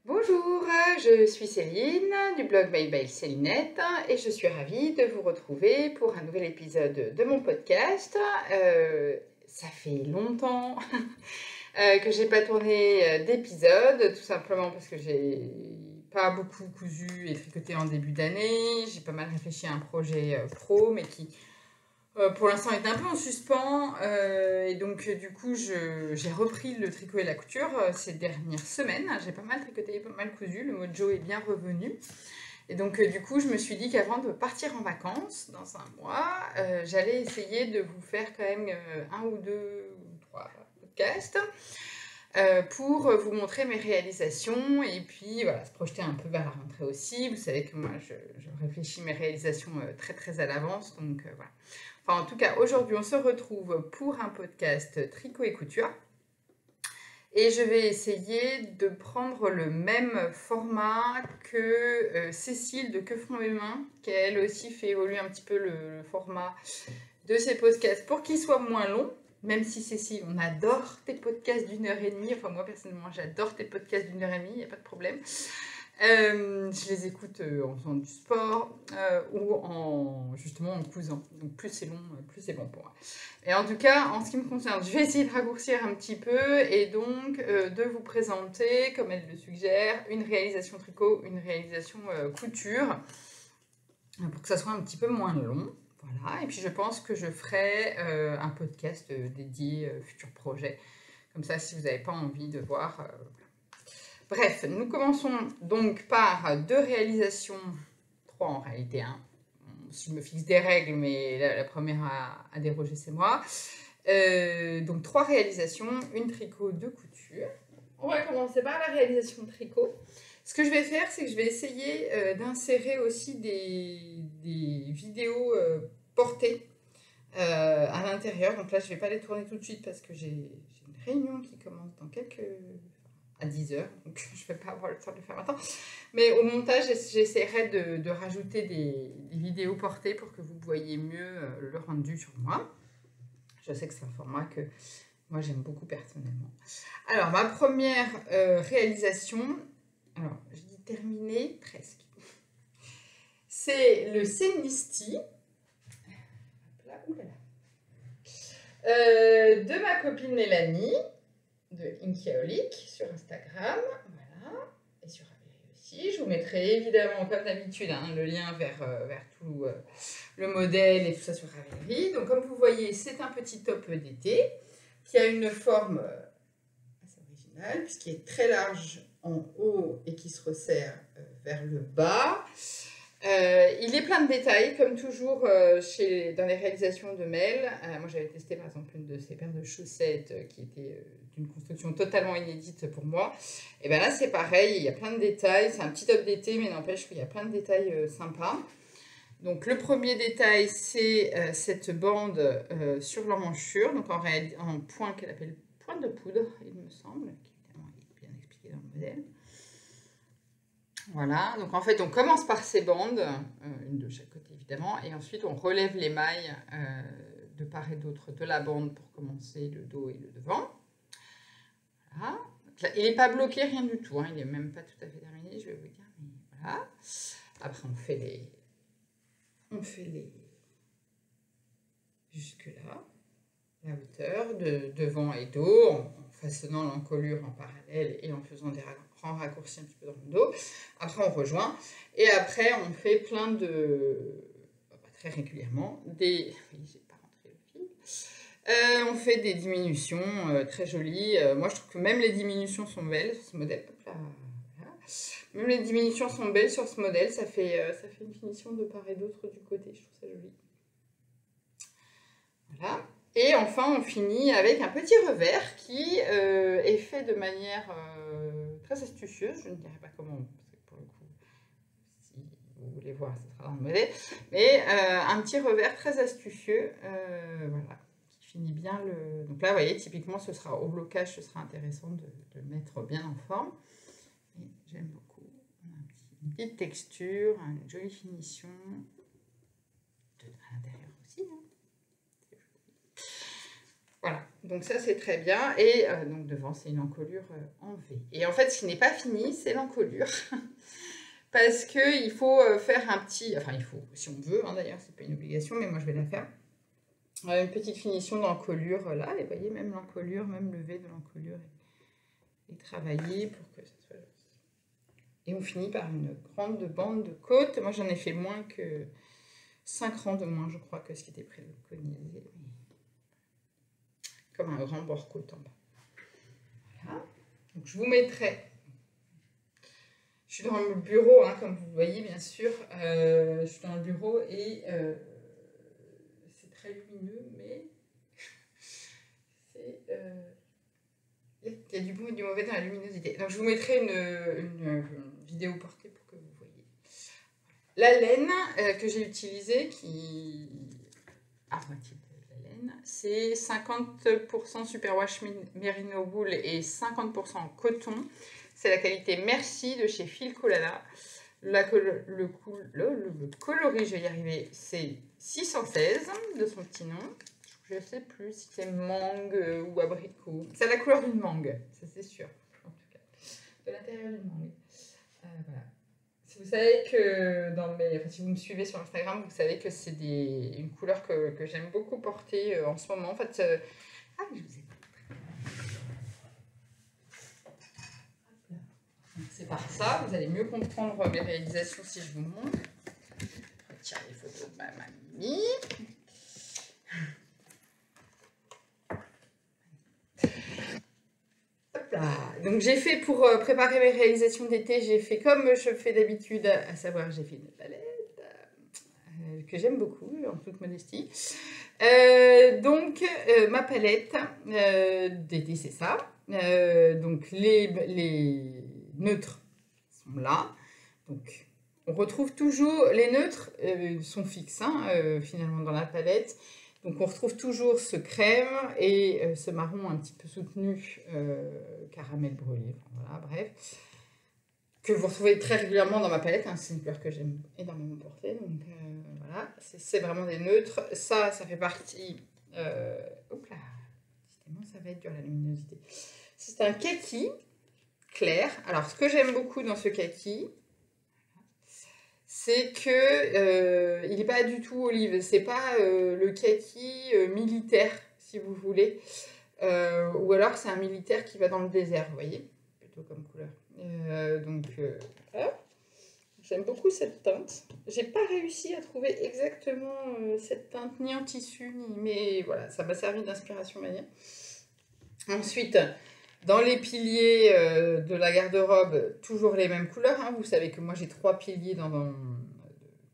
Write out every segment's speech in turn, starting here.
Bonjour, je suis Céline du blog Bye Bye Célinette et je suis ravie de vous retrouver pour un nouvel épisode de mon podcast. Ça fait longtemps que j'ai pas tourné d'épisode, tout simplement parce que j'ai pas beaucoup cousu et tricoté en début d'année. J'ai pas mal réfléchi à un projet pro, mais qui pour l'instant est un peu en suspens. Et donc du coup j'ai repris le tricot et la couture ces dernières semaines. J'ai pas mal tricoté, pas mal cousu, le mojo est bien revenu. Et donc du coup je me suis dit qu'avant de partir en vacances dans un mois, j'allais essayer de vous faire quand même un ou deux ou trois podcasts pour vous montrer mes réalisations et puis voilà, se projeter un peu vers la rentrée aussi. Vous savez que moi je réfléchis mes réalisations très très à l'avance, donc voilà. Enfin, en tout cas, aujourd'hui, on se retrouve pour un podcast tricot et couture. Et je vais essayer de prendre le même format que Cécile de Que font mes mains, qui elle aussi fait évoluer un petit peu le format de ses podcasts pour qu'il soit moins long. Même si Cécile, on adore tes podcasts d'1 h 30. Enfin, moi, personnellement, j'adore tes podcasts d'1 h 30, il n'y a pas de problème. Je les écoute en faisant du sport ou justement en cousant. Donc plus c'est long, plus c'est bon pour moi. Et en tout cas, en ce qui me concerne, je vais essayer de raccourcir un petit peu et donc de vous présenter, comme elle le suggère, une réalisation tricot, une réalisation couture, pour que ça soit un petit peu moins long. Voilà. Et puis je pense que je ferai un podcast dédié futur projet. Comme ça, si vous n'avez pas envie de voir... Bref, nous commençons donc par 2 réalisations, 3 en réalité. Je me fixe des règles, mais la première à déroger, c'est moi. Donc 3 réalisations, une tricot, 2 coutures. On va commencer par la réalisation tricot. Ce que je vais faire, c'est que je vais essayer d'insérer aussi des vidéos portées à l'intérieur. Donc là, je ne vais pas les tourner tout de suite parce que j'ai une réunion qui commence dans à 10 h, donc je ne vais pas avoir le temps de le faire maintenant. Mais au montage, j'essaierai de rajouter des vidéos portées pour que vous voyez mieux le rendu sur moi. Je sais que c'est un format que moi j'aime beaucoup personnellement. Alors, ma première réalisation, alors je dis terminée presque, c'est le Senisti de ma copine Mélanie de Inkiaolic sur Instagram, voilà, et sur Ravelry aussi. Je vous mettrai évidemment, comme d'habitude, le lien vers tout le modèle et tout ça sur Ravelry. Donc, comme vous voyez, c'est un petit top d'été qui a une forme assez originale, puisqu'il est très large en haut et qui se resserre vers le bas. Il est plein de détails, comme toujours dans les réalisations de Mel. Moi, j'avais testé par exemple une de ces paires de chaussettes qui était d'une construction totalement inédite pour moi. Et bien là, c'est pareil, il y a plein de détails. C'est un petit top d'été, mais n'empêche qu'il y a plein de détails sympas. Donc, le premier détail, c'est cette bande sur l'emmanchure, donc en point qu'elle appelle pointe de poudre, il me semble, qui évidemment est bien expliqué dans le modèle. Voilà, donc en fait on commence par ces bandes, une de chaque côté évidemment, et ensuite on relève les mailles de part et d'autre de la bande pour commencer le dos et le devant. Voilà. Donc là, il n'est pas bloqué, rien du tout, il n'est même pas tout à fait terminé, je vais vous dire, mais voilà. Après on fait les jusque là, la hauteur de devant et dos, en façonnant l'encolure en parallèle et en faisant des grands raccourcis un petit peu dans le dos. Après on rejoint et après on fait plein de, très régulièrement, oui, j'ai pas rentré le fil, on fait des diminutions très jolies. Moi je trouve que même les diminutions sont belles sur ce modèle. Hop là, voilà. Même les diminutions sont belles sur ce modèle, ça fait une finition de part et d'autre du côté, je trouve ça joli. Voilà. Et enfin, on finit avec un petit revers qui est fait de manière très astucieuse. Je ne dirais pas comment, parce que pour le coup, si vous voulez voir, ce sera dans le modèle. Mais un petit revers très astucieux, voilà, qui finit bien le... Donc là, vous voyez, typiquement, ce sera au blocage, ce sera intéressant de le mettre bien en forme. Et j'aime beaucoup. On a une petite texture, une jolie finition à l'intérieur aussi, hein. Voilà, Donc ça, c'est très bien. Et donc devant, c'est une encolure en V. Et en fait, ce qui n'est pas fini, c'est l'encolure. Parce qu'il faut faire un petit... Enfin, il faut, si on veut, hein, d'ailleurs, c'est pas une obligation, mais moi, je vais la faire. Une petite finition d'encolure là. Et vous voyez, même l'encolure, même le V de l'encolure est travaillé pour que ça soit... Et on finit par une grande bande de côte. Moi, j'en ai fait moins que 5 rangs de moins, je crois, que ce qui était préconisé. Comme un grand bord-côte en bas. Voilà. Donc, je vous mettrai... Je suis dans le bureau, hein, comme vous voyez, bien sûr. Je suis dans le bureau et c'est très lumineux, mais c'est... Il y a du bon et du mauvais dans la luminosité. Donc, je vous mettrai une vidéo portée pour que vous voyez. La laine que j'ai utilisée, qui... à moitié de la laine, c'est 50% superwash merino wool et 50% coton. C'est la qualité Merci de chez Filcolana. Le coloris, je vais y arriver, c'est 616 de son petit nom. Je ne sais plus si c'est mangue ou abricot. C'est la couleur d'une mangue, ça c'est sûr. En tout cas, de l'intérieur d'une mangue. Voilà. Vous savez que si vous me suivez sur Instagram, vous savez que c'est une couleur que j'aime beaucoup porter en ce moment. En fait, ah, je vous ai... C'est par ça, vous allez mieux comprendre mes réalisations si je vous montre. Je retire les photos de ma mamie. Hop là. Donc j'ai fait, pour préparer mes réalisations d'été, j'ai fait comme je fais d'habitude, à savoir j'ai fait une palette que j'aime beaucoup, en toute modestie. Donc ma palette d'été, c'est ça. Donc les neutres sont là. Donc, on retrouve toujours, les neutres sont fixes finalement dans la palette. Donc, on retrouve toujours ce crème et ce marron un petit peu soutenu, caramel brûlé. Voilà, bref. Que vous retrouvez très régulièrement dans ma palette. Hein, c'est une couleur que j'aime énormément porter. Donc, voilà, c'est vraiment des neutres. Ça fait partie... hop là, décidément, ça va être dur la luminosité. C'est un kaki clair. Alors, ce que j'aime beaucoup dans ce kaki, c'est que il n'est pas du tout olive. C'est pas le kaki militaire, si vous voulez. Ou alors, c'est un militaire qui va dans le désert, vous voyez, plutôt comme couleur. J'aime beaucoup cette teinte. J'ai pas réussi à trouver exactement cette teinte, ni en tissu, mais voilà, ça m'a servi d'inspiration manière. Ensuite, dans les piliers de la garde-robe, toujours les mêmes couleurs. Hein. Vous savez que moi, j'ai 3 piliers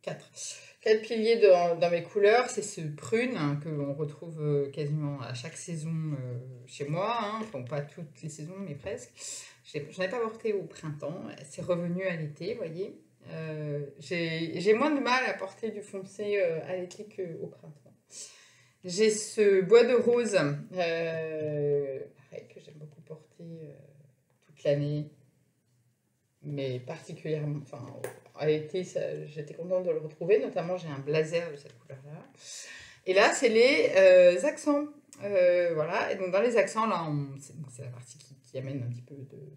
quatre piliers dans mes couleurs. C'est ce prune hein, que l'on retrouve quasiment à chaque saison chez moi. Hein. Enfin, pas toutes les saisons, mais presque. J'en ai pas porté au printemps. C'est revenu à l'été, vous voyez. J'ai moins de mal à porter du foncé à l'été qu'au printemps. J'ai ce bois de rose, pareil, que j'aime beaucoup porter toute l'année, mais particulièrement, enfin, à l'été, j'étais contente de le retrouver, notamment j'ai un blazer de cette couleur-là. Et là, c'est les accents, voilà, et donc dans les accents, là, c'est la partie qui amène un petit peu de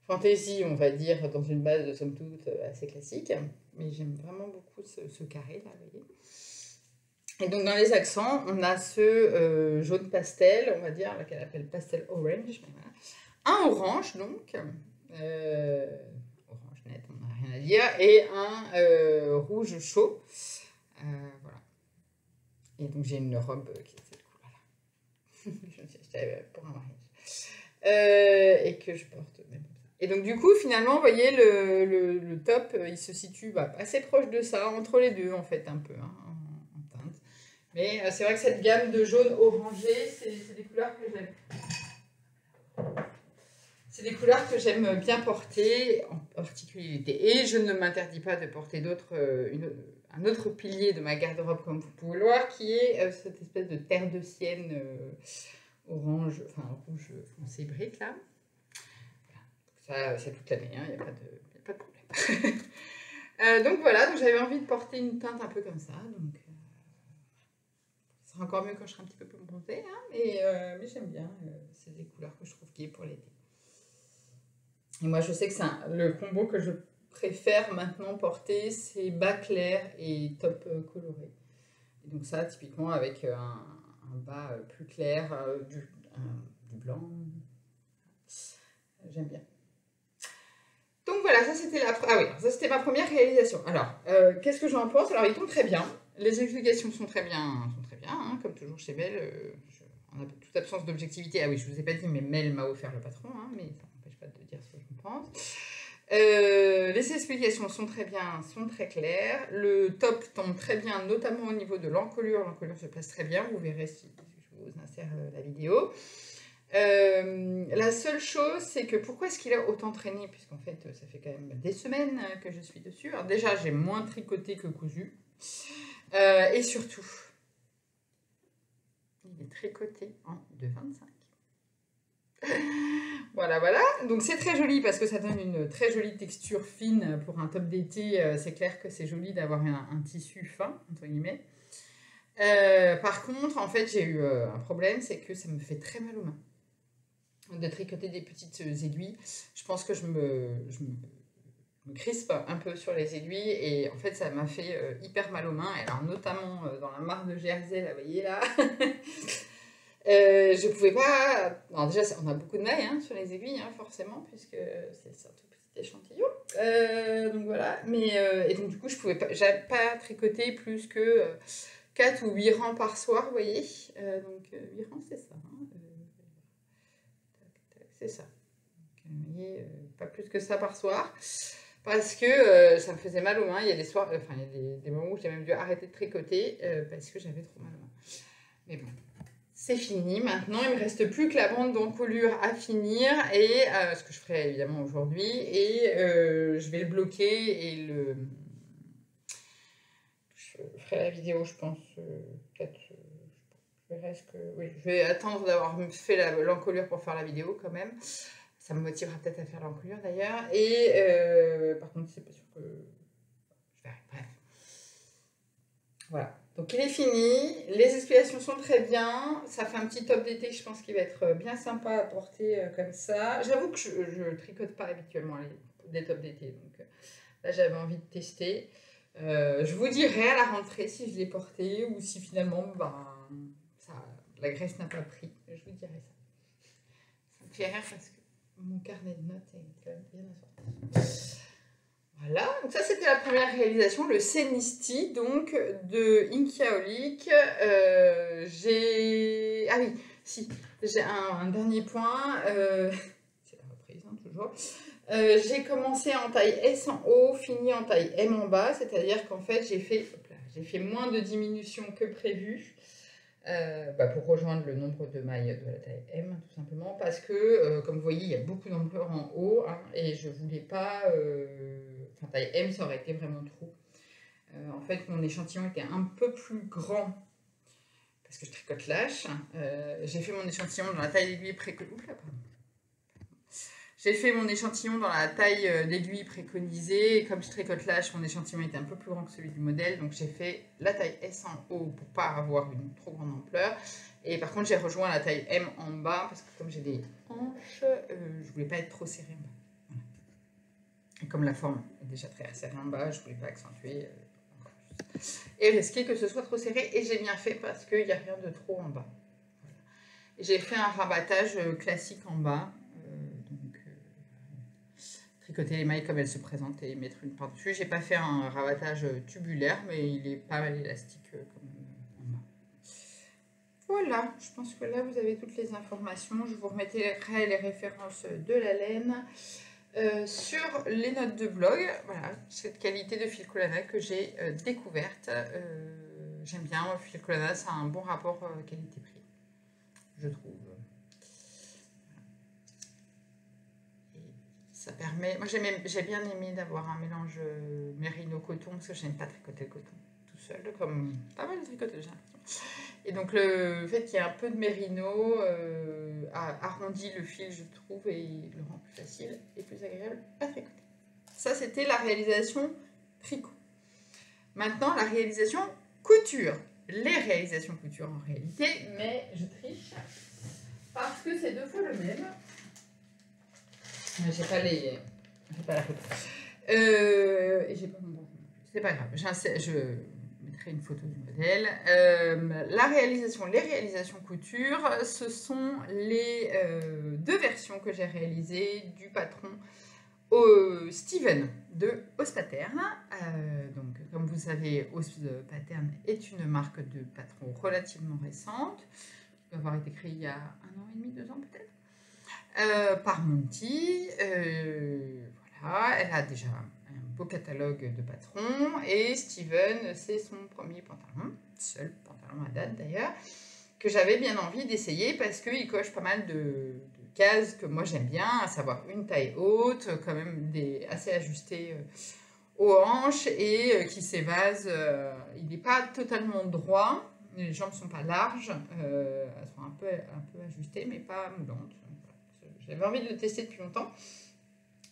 fantaisie, on va dire, dans une base de somme toute assez classique, mais j'aime vraiment beaucoup ce carré-là, vous voyez. Et donc, dans les accents, on a ce jaune pastel, on va dire, qu'elle appelle pastel orange. Voilà. Un orange, donc. Orange net, on n'a rien à dire. Et un rouge chaud. Voilà. Et donc, j'ai une robe qui est cette couleur-là. Je me suis achetée pour un mariage. Et que je porte même comme ça. Et donc, du coup, finalement, vous voyez, le top, il se situe assez proche de ça, entre les deux, en fait, un peu, hein. Mais c'est vrai que cette gamme de jaune orangé, c'est des couleurs que j'aime. C'est des couleurs que j'aime bien porter, en particulier l'été. Et je ne m'interdis pas de porter un autre pilier de ma garde-robe, comme vous pouvez le voir, qui est cette espèce de terre de sienne orange, enfin rouge foncé brique là. Voilà. Ça, c'est toute l'année, il n'y a pas de problème. Donc voilà, donc j'avais envie de porter une teinte un peu comme ça. Donc, sera encore mieux quand je serai un petit peu plus bronzée, hein, mais j'aime bien. C'est des couleurs que je trouve qui est pour l'été. Et moi, je sais que c'est le combo que je préfère maintenant porter, c'est bas clair et top coloré. Et donc ça, typiquement, avec un bas plus clair, du blanc, j'aime bien. Donc voilà, ça c'était ma première réalisation. Alors, qu'est-ce que j'en pense? Alors, ils tombent très bien. Les explications sont très bien, hein, comme toujours chez Belle. On a toute absence d'objectivité. Ah oui, je vous ai pas dit, mais Mel m'a offert le patron, hein, mais ça n'empêche pas de dire ce que je pense. Les explications sont très bien, sont très claires. Le top tombe très bien, notamment au niveau de l'encolure. L'encolure se place très bien. Vous verrez si je vous insère la vidéo. La seule chose, c'est que pourquoi est-ce qu'il a autant traîné? Puisqu'en fait, ça fait quand même des semaines que je suis dessus. Alors déjà, j'ai moins tricoté que cousu. Et surtout, il est tricoté en 2,25. Voilà. Donc c'est très joli parce que ça donne une très jolie texture fine pour un top d'été. C'est clair que c'est joli d'avoir un tissu fin, entre guillemets. Par contre, en fait, j'ai eu un problème, c'est que ça me fait très mal aux mains de tricoter des petites aiguilles. Je pense que je me crispe un peu sur les aiguilles et en fait ça m'a fait hyper mal aux mains. Alors notamment dans la marque de Jersey, là, vous voyez là, je pouvais pas. Alors déjà on a beaucoup de mailles hein, sur les aiguilles hein, forcément puisque c'est un tout petit échantillon. Donc voilà. Et donc du coup je pouvais pas, j'avais pas tricoté plus que 4 ou 8 rangs par soir, vous voyez. Donc 8 rangs c'est ça. Hein. C'est ça. Donc, vous voyez, pas plus que ça par soir. Parce que ça me faisait mal aux mains. Il y a des soirs, enfin, il y a des moments où j'ai même dû arrêter de tricoter parce que j'avais trop mal aux mains. Mais bon, c'est fini. Maintenant, il ne me reste plus que la bande d'encolure à finir. Et ce que je ferai évidemment aujourd'hui. Et je vais le bloquer et le. Je ferai la vidéo, je pense, peut-être. Oui, je vais attendre d'avoir fait l'encolure pour faire la vidéo quand même. Ça me motivera peut-être à faire l'encolure d'ailleurs. Et par contre, c'est pas sûr que je verrai. Bref. Voilà. Donc il est fini. Les explications sont très bien. Ça fait un petit top d'été, je pense qu'il va être bien sympa à porter comme ça. J'avoue que je tricote pas habituellement des tops d'été. Donc là, j'avais envie de tester. Je vous dirai à la rentrée si je l'ai porté ou si finalement, la graisse n'a pas pris. Je vous dirai ça. Ça me fait rire parce que mon carnet de notes est quand même bien assorti. Voilà, donc ça c'était la première réalisation, le Senisti, donc de Inkiaolic. J'ai un dernier point, c'est la reprise, hein, toujours. J'ai commencé en taille S en haut, fini en taille M en bas, c'est-à-dire qu'en fait j'ai fait moins de diminution que prévu. Pour rejoindre le nombre de mailles de la taille M, tout simplement, parce que, comme vous voyez, il y a beaucoup d'ampleur en haut, hein, et je voulais pas... Enfin, taille M, ça aurait été vraiment trop. En fait, mon échantillon était un peu plus grand, parce que je tricote lâche. J'ai fait mon échantillon dans la taille d'aiguille J'ai fait mon échantillon dans la taille d'aiguille préconisée, et comme je tricote lâche, mon échantillon était un peu plus grand que celui du modèle, donc j'ai fait la taille S en haut pour pas avoir une trop grande ampleur, et par contre j'ai rejoint la taille M en bas, parce que comme j'ai des hanches, je voulais pas être trop serrée en bas. Voilà. Et comme la forme est déjà très serrée en bas, je voulais pas accentuer encore plus. Et risquer que ce soit trop serré, et j'ai bien fait parce qu'il n'y a rien de trop en bas. Voilà. J'ai fait un rabattage classique en bas, tricoter les mailles comme elles se présentent et mettre une par-dessus. J'ai pas fait un rabattage tubulaire, mais il est pas mal élastique comme en bas. Voilà, je pense que là vous avez toutes les informations. Je vous remettrai les références de la laine sur les notes de blog. Voilà, cette qualité de fil Collana que j'ai découverte. J'aime bien, fil Collana, ça a un bon rapport qualité-prix, je trouve. Ça permet... Moi, j'ai bien aimé d'avoir un mélange mérino-coton, parce que je n'aime pas tricoter le coton tout seul, comme pas mal de tricoteuses, j'ai l'impression. Et donc, le fait qu'il y ait un peu de mérino arrondit le fil, je trouve, et le rend plus facile et plus agréable à tricoter. Ça, c'était la réalisation tricot. Maintenant, la réalisation couture. les réalisations couture en réalité, mais je triche parce que c'est 2 fois le même. J'ai pas la photo. Et j'ai pas mon bord. C'est pas grave, je mettrai une photo du modèle. Les réalisations couture, ce sont les 2 versions que j'ai réalisées du patron Steven de Ose Pattern. Donc, comme vous savez, Ose Pattern est une marque de patron relativement récente, qui doit avoir été créée il y a 1 an et demi, 2 ans peut-être, par Monty. Voilà, elle a déjà un beau catalogue de patrons et Steven, c'est son premier pantalon, seul pantalon à date d'ailleurs, que j'avais bien envie d'essayer parce qu'il coche pas mal de cases que moi j'aime bien, à savoir une taille haute, quand même assez ajustée aux hanches et qui s'évase. Il n'est pas totalement droit, les jambes ne sont pas larges, elles sont un peu ajustées mais pas moulantes. J'avais envie de le tester depuis longtemps.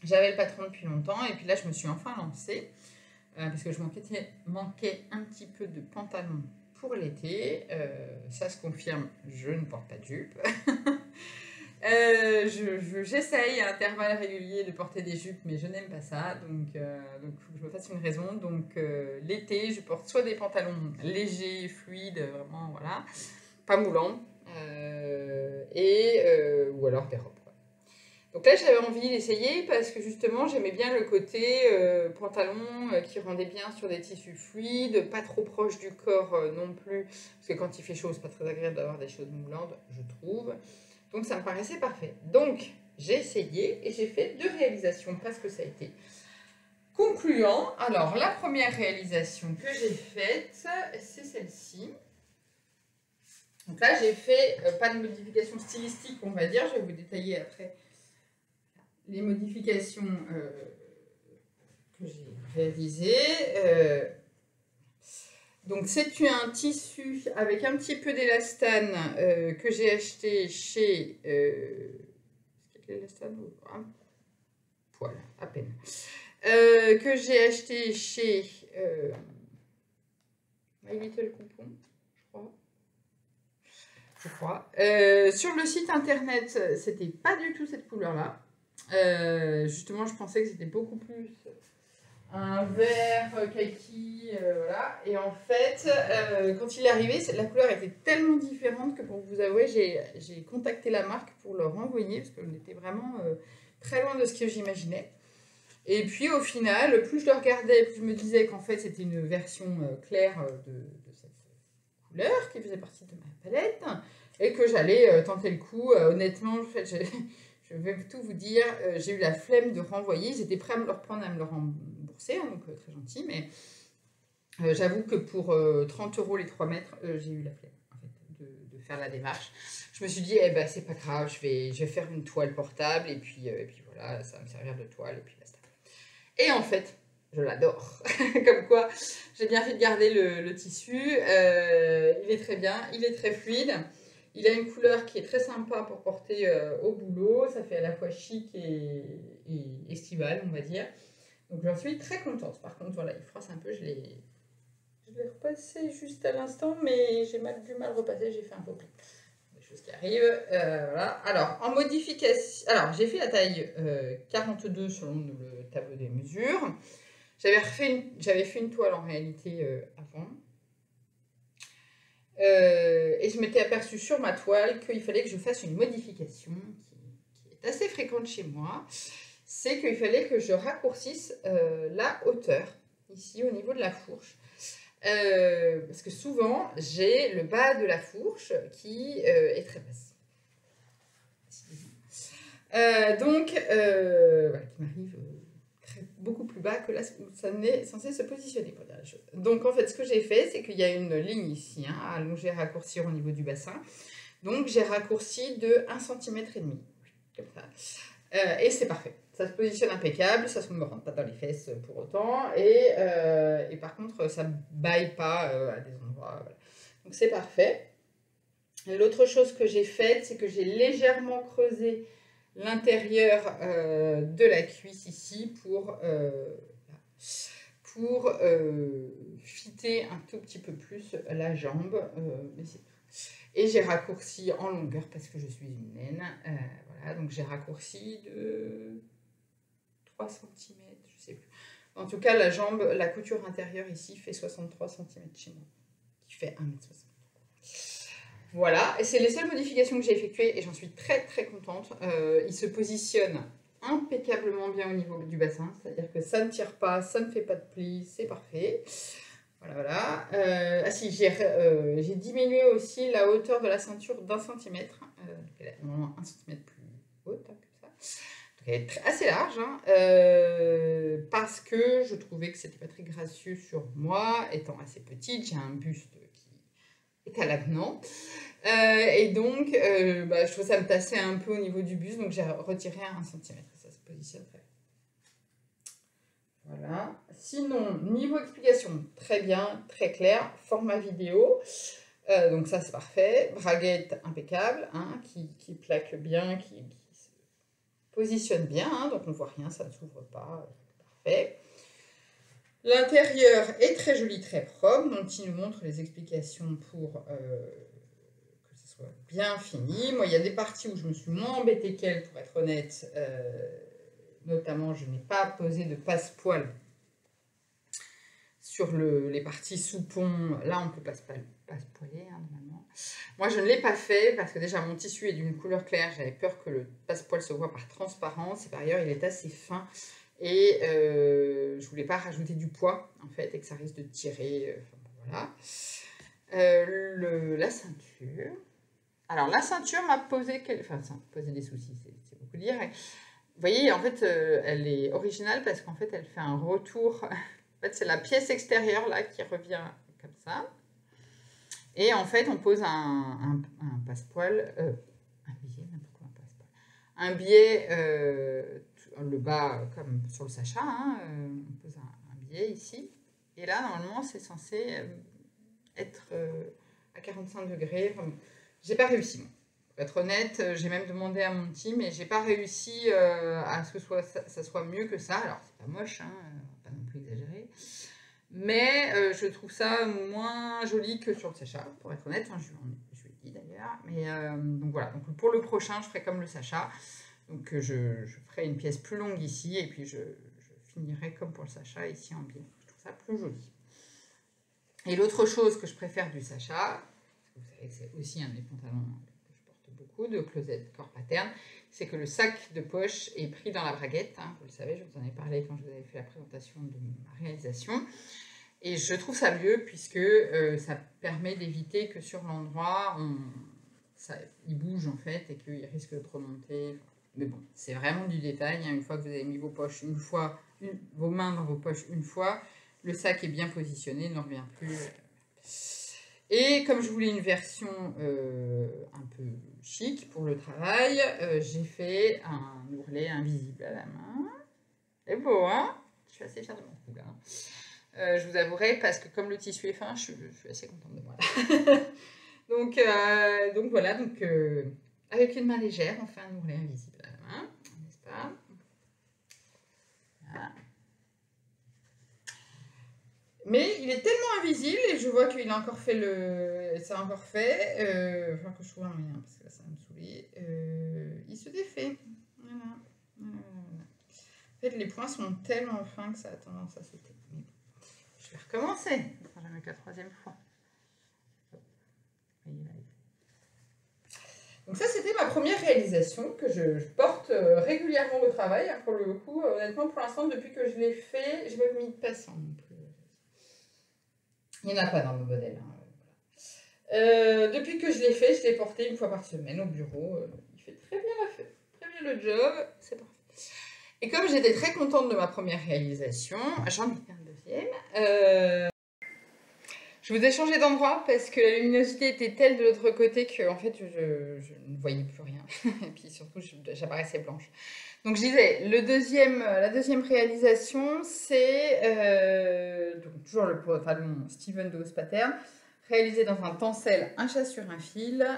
J'avais le patron depuis longtemps et puis là je me suis enfin lancée parce que je manquais un petit peu de pantalon pour l'été. Ça se confirme, je ne porte pas de jupe. J'essaye à intervalles réguliers de porter des jupes, mais je n'aime pas ça, donc il faut que je me fasse une raison. Donc l'été, je porte soit des pantalons légers, fluides, vraiment, voilà, pas moulants, ou alors des robes. Donc là, j'avais envie d'essayer parce que justement, j'aimais bien le côté pantalon qui rendait bien sur des tissus fluides, pas trop proche du corps non plus, parce que quand il fait chaud, c'est pas très agréable d'avoir des choses moulantes, je trouve. Donc ça me paraissait parfait. Donc j'ai essayé et j'ai fait 2 réalisations parce que ça a été concluant. Alors la première réalisation que j'ai faite, c'est celle-ci. Donc là, j'ai fait pas de modification stylistique, on va dire, je vais vous détailler après les modifications que j'ai réalisées. Donc c'est un tissu avec un petit peu d'élastane que j'ai acheté chez... est-ce qu'il y a de l'élastane ou un poil, à peine. Que j'ai acheté chez My Little Coupon, je crois. Sur le site internet, c'était pas du tout cette couleur-là. Justement, je pensais que c'était beaucoup plus un vert kaki, voilà. Et en fait, quand il est arrivé, la couleur était tellement différente que pour vous avouer, j'ai contacté la marque pour leur envoyer parce qu'on était vraiment très loin de ce que j'imaginais. Et puis au final, plus je le regardais, plus je me disais qu'en fait c'était une version claire de cette couleur qui faisait partie de ma palette et que j'allais tenter le coup. Honnêtement, en fait, je vais tout vous dire, j'ai eu la flemme de renvoyer. Ils étaient prêts à me le reprendre, à me le rembourser, hein, donc très gentil. Mais j'avoue que pour 30 € les 3 mètres, j'ai eu la flemme en fait, de faire la démarche. Je me suis dit, eh ben, c'est pas grave, je vais faire une toile portable et puis voilà, ça va me servir de toile et puis basta. Et en fait, je l'adore. Comme quoi, j'ai bien fait de garder le tissu. Il est très bien, il est très fluide. Il a une couleur qui est très sympa pour porter au boulot. Ça fait à la fois chic et estival, on va dire. Donc j'en suis très contente. Par contre, voilà, il froisse un peu. Je l'ai repassé juste à l'instant, mais j'ai du mal repasser. J'ai fait un faux pli. Des choses qui arrivent. Voilà. Alors, en modification... Alors, j'ai fait la taille 42 selon le tableau des mesures. J'avais fait une toile en réalité avant. Et je m'étais aperçue sur ma toile qu'il fallait que je fasse une modification qui est assez fréquente chez moi. C'est qu'il fallait que je raccourcisse la hauteur, ici au niveau de la fourche. Parce que souvent, j'ai le bas de la fourche qui est très basse. Donc, voilà, qui m'arrive beaucoup plus bas que là où ça n'est censé se positionner, pour dire la chose. Donc en fait, ce que j'ai fait, c'est qu'il y a une ligne ici, hein, à allonger, raccourcir au niveau du bassin. Donc j'ai raccourci de 1,5 cm, comme ça. Et c'est parfait. Ça se positionne impeccable, ça ne me rentre pas dans les fesses pour autant, et par contre, ça ne baille pas à des endroits. Voilà. Donc c'est parfait. L'autre chose que j'ai faite, c'est que j'ai légèrement creusé l'intérieur de la cuisse ici pour pour fitter un tout petit peu plus la jambe. Mais c'est tout. Et j'ai raccourci en longueur parce que je suis une naine. Voilà, donc j'ai raccourci de 3 cm, je sais plus. En tout cas, la jambe, la couture intérieure ici fait 63 cm chez moi, qui fait 1,60 m. Voilà, et c'est les seules modifications que j'ai effectuées et j'en suis très très contente. Il se positionne impeccablement bien au niveau du bassin, c'est-à-dire que ça ne tire pas, ça ne fait pas de plis, c'est parfait. Voilà, voilà. Ah si, j'ai diminué aussi la hauteur de la ceinture d'1 centimètre. Elle est normalement 1 centimètre plus haute, hein, comme ça. Donc elle est assez large, hein, parce que je trouvais que c'était pas très gracieux sur moi, étant assez petite. J'ai un buste qui est à l'avenant. Et donc, je trouve que ça me tassait un peu au niveau du buste, donc j'ai retiré à 1 centimètre. Ça se positionne très bien. Voilà. Sinon, niveau explication, très bien, très clair. Format vidéo, donc ça c'est parfait. Braguette impeccable, hein, qui plaque bien, qui se positionne bien, hein, donc on ne voit rien, ça ne s'ouvre pas. Parfait. L'intérieur est très joli, très propre, donc il nous montre les explications pour que ce soit bien fini. Moi, il y a des parties où je me suis moins embêtée qu'elle, pour être honnête. Notamment, je n'ai pas posé de passe-poil sur les parties sous pont. Là, on peut passe-poiler, hein, normalement. Moi, je ne l'ai pas fait parce que déjà, mon tissu est d'une couleur claire. J'avais peur que le passe-poil se voit par transparence. Et par ailleurs, il est assez fin. Et je ne voulais pas rajouter du poids, en fait, et que ça risque de tirer. Voilà. La ceinture. Alors, la ceinture m'a posé des soucis, c'est beaucoup dire. Vous voyez, en fait, elle est originale parce qu'en fait, elle fait un retour. En fait, c'est la pièce extérieure, là, qui revient comme ça. Et en fait, on pose un passepoil, un biais, n'importe quoi, un passepoil. Un biais, le bas, comme sur le Sacha, hein, on pose un biais ici. Et là, normalement, c'est censé être à 45 degrés. Enfin, j'ai pas réussi, moi. Pour être honnête, j'ai même demandé à mon team et j'ai pas réussi à ce que ça soit mieux que ça. Alors, c'est pas moche, hein, pas non plus exagéré. Mais je trouve ça moins joli que sur le Sacha, pour être honnête. Hein, je l'ai dit d'ailleurs. Mais donc voilà. Donc pour le prochain, je ferai comme le Sacha. Donc je ferai une pièce plus longue ici et puis je finirai comme pour le Sacha ici en biais. Je trouve ça plus joli. Et l'autre chose que je préfère du Sacha, vous savez que c'est aussi un de mes pantalons que je porte beaucoup, de Closet Corps Pattern, c'est que le sac de poche est pris dans la braguette. Hein, vous le savez, je vous en ai parlé quand je vous avais fait la présentation de ma réalisation. Et je trouve ça mieux puisque ça permet d'éviter que sur l'endroit, il bouge en fait et qu'il risque de remonter. Mais bon, c'est vraiment du détail. Hein. Une fois que vous avez mis vos poches une fois, vos mains dans vos poches une fois, le sac est bien positionné, ne revient plus. Et comme je voulais une version un peu chic pour le travail, j'ai fait un ourlet invisible à la main. C'est beau, hein? Je suis assez fière de mon coup, là. Je vous avouerai, parce que comme le tissu est fin, je suis assez contente de moi. donc voilà, avec une main légère, on fait un ourlet invisible à la main, n'est-ce pas? Voilà. Mais il est tellement invisible et je vois qu'il a encore fait ça a encore fait. Enfin, que je trouve un moyen parce que là, ça va me saouler. Il se défait. Voilà. En fait, les points sont tellement fins que ça a tendance à sauter. Mais bon, je vais recommencer. Ce sera jamais que la troisième fois. Donc ça, c'était ma première réalisation que je porte régulièrement au travail. Pour le coup, honnêtement, pour l'instant, depuis que je l'ai fait, je n'ai pas mis de passant non plus. Il n'y en a pas dans le modèle. Hein. Voilà. Depuis que je l'ai fait, je l'ai porté une fois par semaine au bureau. Il fait très bien le job. C'est parfait. Et comme j'étais très contente de ma première réalisation, j'en ai fait un deuxième. Je vous ai changé d'endroit parce que la luminosité était telle de l'autre côté que en fait, je ne voyais plus rien. Et puis surtout, j'apparaissais blanche. Donc je disais, la deuxième réalisation, c'est toujours le pantalon Steven Dawes Pattern, réalisé dans un tencel, un chat sur un fil,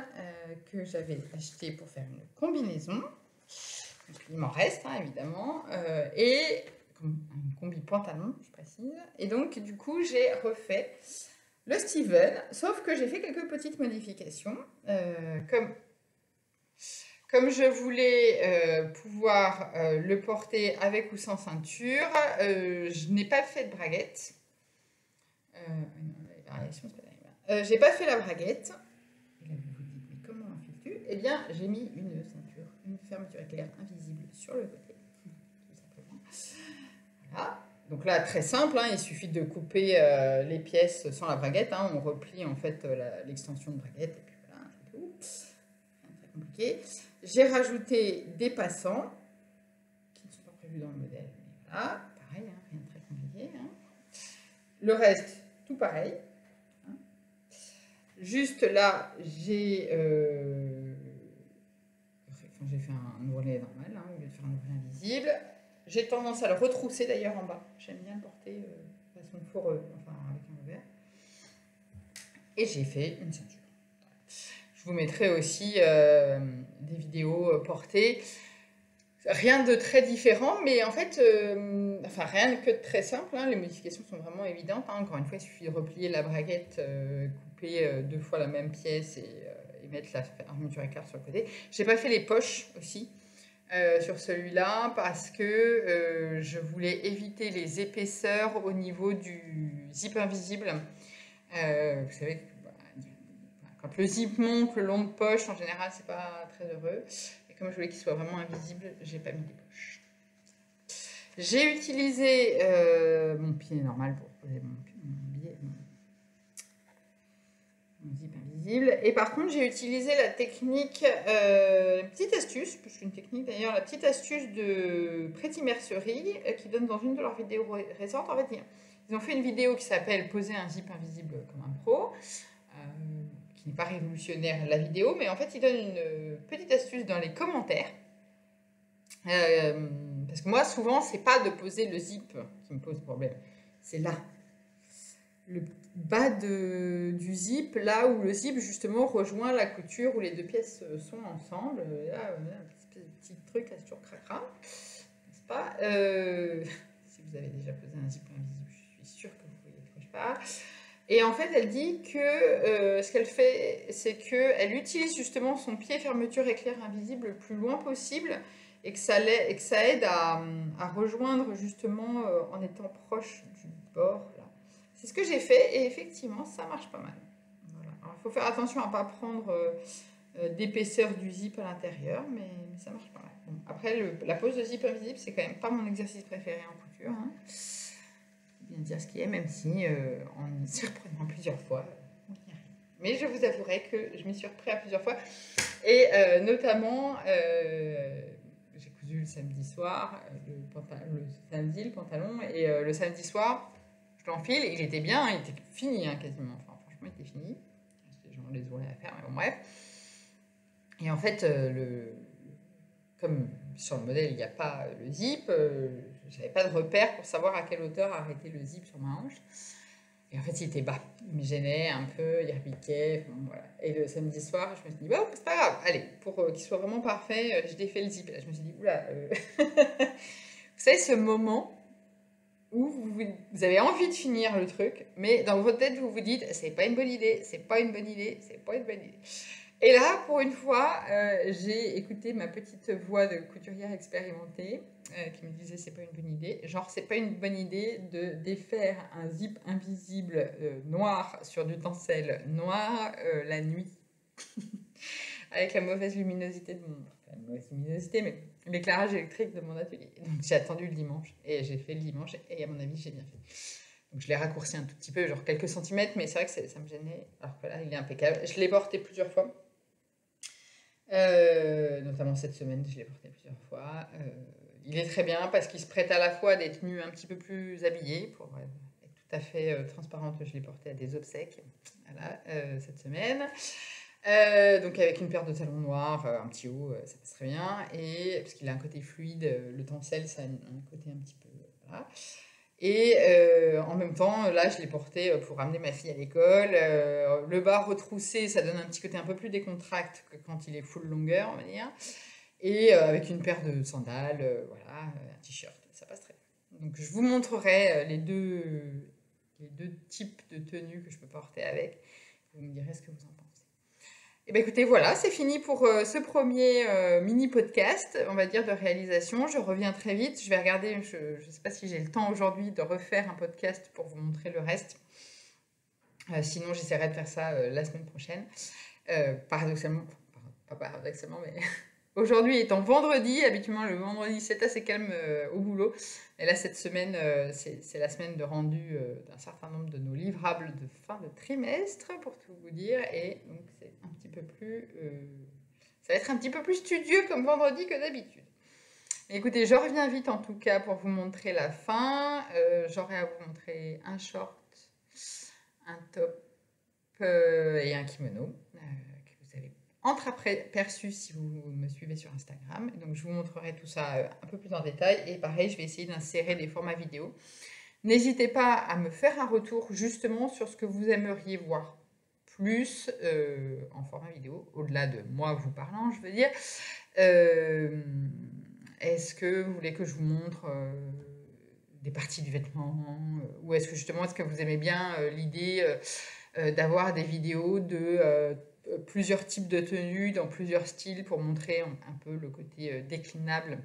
que j'avais acheté pour faire une combinaison. Donc, il m'en reste, hein, évidemment. Et une combi pantalon, je précise. Et donc, du coup, j'ai refait le Steven, sauf que j'ai fait quelques petites modifications. Comme je voulais pouvoir le porter avec ou sans ceinture, je n'ai pas fait de braguette. J'ai pas fait la braguette. Et là, vous vous dites, mais comment enfiles-tu? Eh bien, j'ai mis une ceinture, une fermeture éclair invisible sur le côté, tout simplement. Voilà. Donc là, très simple, hein, il suffit de couper les pièces sans la braguette. Hein, on replie en fait l'extension de braguette et puis voilà, c'est tout. Rien de très compliqué. J'ai rajouté des passants qui ne sont pas prévus dans le modèle. Mais voilà, pareil, hein, rien de très compliqué. Hein. Le reste, tout pareil. Hein. Juste là, j'ai fait un ourlet normal, hein, au lieu de faire un ourlet invisible. J'ai tendance à le retrousser d'ailleurs en bas. J'aime bien le porter de façon foreuse, enfin avec un revers. Et j'ai fait une ceinture. Je vous mettrai aussi des vidéos portées. Rien de très différent, mais en fait, rien que de très simple. Hein, les modifications sont vraiment évidentes. Hein. Encore une fois, il suffit de replier la braguette, couper 2 fois la même pièce et mettre la fermeture éclair sur le côté. J'ai pas fait les poches aussi. Sur celui-là parce que je voulais éviter les épaisseurs au niveau du zip invisible. Vous savez que quand le zip monte le long de poche, en général, c'est pas très heureux. Et comme je voulais qu'il soit vraiment invisible, j'ai pas mis des poches. J'ai utilisé mon pied normal pour poser mon zip invisible. Et par contre, j'ai utilisé la technique, une petite astuce, plus qu'une technique d'ailleurs, la petite astuce de Pretty Mercerie qui donne dans une de leurs vidéos récentes. En fait, ils ont fait une vidéo qui s'appelle Poser un zip invisible comme un pro, qui n'est pas révolutionnaire la vidéo, mais en fait, ils donnent une petite astuce dans les commentaires. Parce que moi, souvent, c'est pas de poser le zip qui me pose problème, c'est là. Le bas du zip, là où le zip justement rejoint la couture où les 2 pièces sont ensemble. Là, un petit truc, là, c'est toujours cracra, n'est-ce pas? Si vous avez déjà posé un zip invisible, je suis sûre que vous voyez de quoi je parle. Et en fait, elle dit que ce qu'elle fait, c'est qu'elle utilise justement son pied fermeture éclair invisible le plus loin possible et que ça aide à rejoindre justement en étant proche du bord. Là. C'est ce que j'ai fait et effectivement, ça marche pas mal. Voilà. Alors, il faut faire attention à ne pas prendre d'épaisseur du zip à l'intérieur, mais ça marche pas mal. Bon, après, la pose de zip invisible, c'est quand même pas mon exercice préféré en couture. Hein. Bien dire ce qui est, même si en s'y reprenant plusieurs fois, on n'y arrive. Mais je vous avouerai que je m'y suis repris à plusieurs fois. Et notamment, j'ai cousu le samedi soir, le samedi, le pantalon, et le samedi soir, je l'enfile, et il était bien, il était fini hein, quasiment. Enfin, franchement, il était fini. J'étais genre les ourlets à faire, mais bon, bref. Et en fait, comme sur le modèle, il n'y a pas le zip, je n'avais pas de repère pour savoir à quelle hauteur arrêter le zip sur ma hanche. Et en fait, il était bas. Il me gênait un peu, il repiquait. Enfin, voilà. Et le samedi soir, je me suis dit, bon, c'est pas grave, allez, pour qu'il soit vraiment parfait, je défais le zip. Et là, je me suis dit, oula. Vous savez, ce moment où vous avez envie de finir le truc, mais dans votre tête, vous vous dites, c'est pas une bonne idée, c'est pas une bonne idée, c'est pas une bonne idée. Et là, pour une fois, j'ai écouté ma petite voix de couturière expérimentée qui me disait c'est pas une bonne idée. Genre, c'est pas une bonne idée de défaire un zip invisible noir sur du tencel noir la nuit. Avec la mauvaise luminosité de mon... Enfin, la mauvaise luminosité, mais l'éclairage électrique de mon atelier. Donc, j'ai attendu le dimanche et j'ai fait le dimanche et à mon avis, j'ai bien fait. Donc, je l'ai raccourci un tout petit peu, genre quelques centimètres, mais c'est vrai que ça me gênait. Alors que là, il est impeccable. Je l'ai porté plusieurs fois. Notamment cette semaine, je l'ai porté plusieurs fois. Il est très bien parce qu'il se prête à la fois à des tenues un petit peu plus habillées. Pour être tout à fait transparente, je l'ai porté à des obsèques voilà, cette semaine. Donc avec une paire de talons noirs, un petit haut, ça passe très bien. Et parce qu'il a un côté fluide, le tencel, ça a un côté un petit peu... Voilà. Et en même temps, là, je l'ai porté pour ramener ma fille à l'école. Le bas retroussé, ça donne un petit côté un peu plus décontracté que quand il est full longueur, on va dire. Et avec une paire de sandales, voilà, un t-shirt, ça passe très bien. Donc, je vous montrerai les deux types de tenues que je peux porter avec. Vous me direz ce que vous en pensez. Et bien écoutez, voilà, c'est fini pour ce premier mini podcast, on va dire, de réalisation. Je reviens très vite. Je vais regarder, je ne sais pas si j'ai le temps aujourd'hui de refaire un podcast pour vous montrer le reste. Sinon, j'essaierai de faire ça la semaine prochaine. Paradoxalement, pas paradoxalement, mais aujourd'hui étant vendredi, habituellement le vendredi c'est assez calme au boulot. Et là, cette semaine, c'est la semaine de rendu d'un certain nombre de nos livrables de fin de trimestre, pour tout vous dire. Et donc, c'est un petit peu plus... ça va être un petit peu plus studieux comme vendredi que d'habitude. Écoutez, je reviens vite en tout cas pour vous montrer la fin. J'aurai à vous montrer un short, un top et un kimono que vous avez entreaperçu si vous me suivez sur Instagram. Donc, je vous montrerai tout ça un peu plus en détail. Et pareil, je vais essayer d'insérer des formats vidéo. N'hésitez pas à me faire un retour justement sur ce que vous aimeriez voir plus en format vidéo, au-delà de moi vous parlant, je veux dire. Est-ce que vous voulez que je vous montre des parties du vêtement ou est-ce que justement, est-ce que vous aimez bien l'idée d'avoir des vidéos de plusieurs types de tenues dans plusieurs styles pour montrer un peu le côté déclinable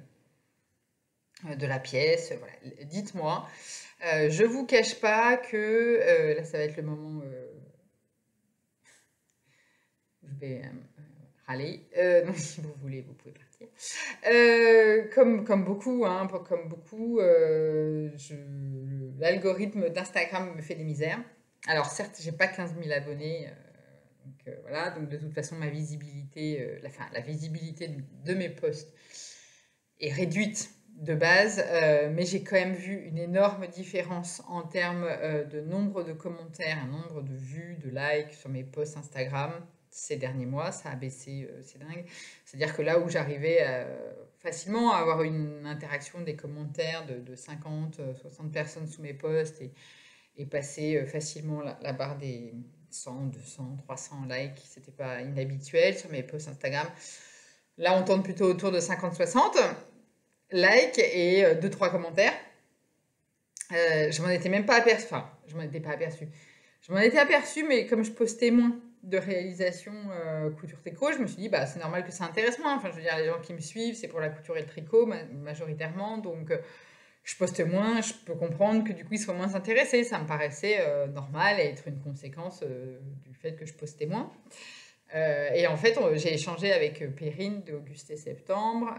de la pièce. Voilà. Dites-moi. Je vous cache pas que là, ça va être le moment où je vais râler. Donc, si vous voulez, vous pouvez partir. Comme beaucoup, hein, comme beaucoup, l'algorithme d'Instagram me fait des misères. Alors certes, j'ai pas 15 000 abonnés, donc voilà, donc de toute façon ma visibilité, la visibilité de mes posts est réduite de base, mais j'ai quand même vu une énorme différence en termes de nombre de commentaires, un nombre de vues, de likes sur mes posts Instagram ces derniers mois. Ça a baissé, c'est dingue. C'est-à-dire que là où j'arrivais facilement à avoir une interaction des commentaires de 50, 60 personnes sous mes posts et passer facilement la barre des 100, 200, 300 likes, c'était pas inhabituel sur mes posts Instagram. Là, on tourne plutôt autour de 50-60 likes et 2-3 commentaires. Je m'en étais même pas aperçu. Enfin, je m'en étais pas aperçu. Je m'en étais aperçu, mais comme je postais moins de réalisation couture tricot, je me suis dit, bah, c'est normal que ça intéresse moins. Enfin, je veux dire, les gens qui me suivent, c'est pour la couture et le tricot majoritairement. Donc, je poste moins, je peux comprendre que du coup, ils soient moins intéressés. Ça me paraissait normal et être une conséquence du fait que je postais moins. Et en fait, j'ai échangé avec Perrine d'Auguste et Septembre,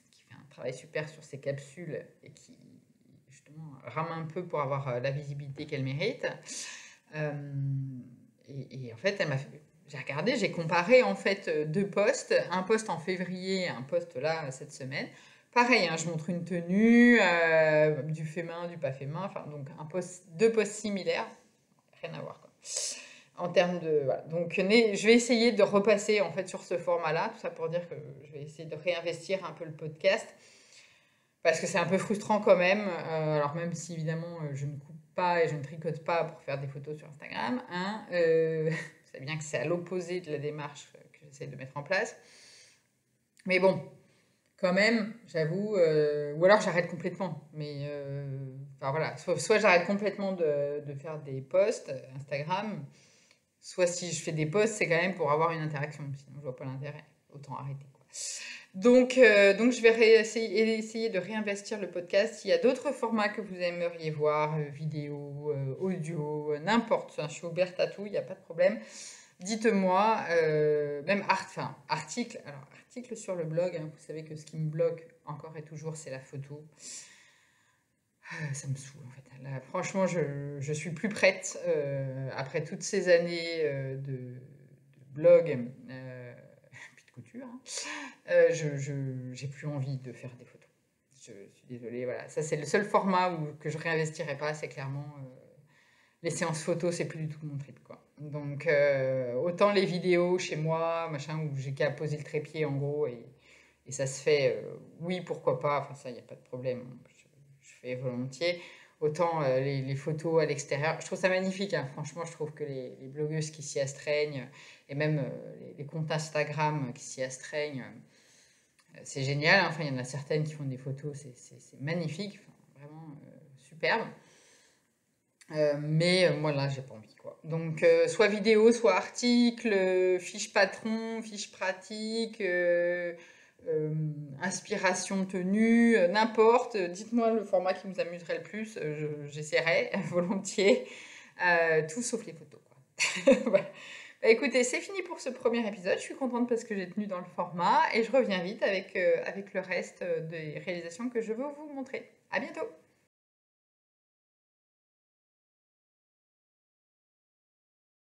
qui fait un travail super sur ses capsules et qui, justement, rame un peu pour avoir la visibilité qu'elle mérite. Et en fait, j'ai regardé, j'ai comparé en fait deux posts, un post en février et un post là cette semaine. Pareil, hein, je montre une tenue, du fait main, du pas fait main, enfin donc deux posts similaires, rien à voir quoi. En termes de voilà. Donc je vais essayer de repasser en fait sur ce format-là, tout ça pour dire que je vais essayer de réinvestir un peu le podcast parce que c'est un peu frustrant quand même. Alors même si évidemment je ne coupe pas et je ne tricote pas pour faire des photos sur Instagram, hein, vous savez bien que c'est à l'opposé de la démarche que j'essaie de mettre en place. Mais bon, quand même, j'avoue, ou alors j'arrête complètement. Mais enfin voilà, soit j'arrête complètement de faire des posts Instagram, soit si je fais des posts, c'est quand même pour avoir une interaction. Sinon, je vois pas l'intérêt. Autant arrêter, quoi. Donc je vais essayer de réinvestir le podcast. Il y a d'autres formats que vous aimeriez voir, vidéo, audio, n'importe. Enfin, je suis ouverte à tout, il n'y a pas de problème. Dites-moi, même article. Alors, article sur le blog, hein, vous savez que ce qui me bloque encore et toujours, c'est la photo. Ça me saoule en fait. Là, franchement, je suis plus prête, après toutes ces années de blog, puis de couture, hein, j'ai plus envie de faire des photos. Je suis désolée, voilà. Ça, c'est le seul format que je réinvestirai pas, c'est clairement les séances photos, c'est plus du tout mon trip, quoi. Donc, autant les vidéos chez moi, machin, où j'ai qu'à poser le trépied en gros et ça se fait, oui, pourquoi pas, enfin, ça, il n'y a pas de problème. Je fais volontiers. Autant les photos à l'extérieur, je trouve ça magnifique, hein. Franchement, je trouve que les blogueuses qui s'y astreignent, et même les comptes Instagram qui s'y astreignent, c'est génial, hein. Enfin, il y en a certaines qui font des photos, c'est magnifique, enfin, vraiment superbe. Mais moi là, j'ai pas envie quoi. Donc soit vidéo, soit article, fiche patron, fiche pratique, inspiration tenue, n'importe. Dites-moi le format qui vous amuserait le plus, j'essaierai volontiers. Tout sauf les photos quoi. Voilà. Bah, écoutez, c'est fini pour ce premier épisode. Je suis contente parce que j'ai tenu dans le format et je reviens vite avec le reste des réalisations que je veux vous montrer. À bientôt!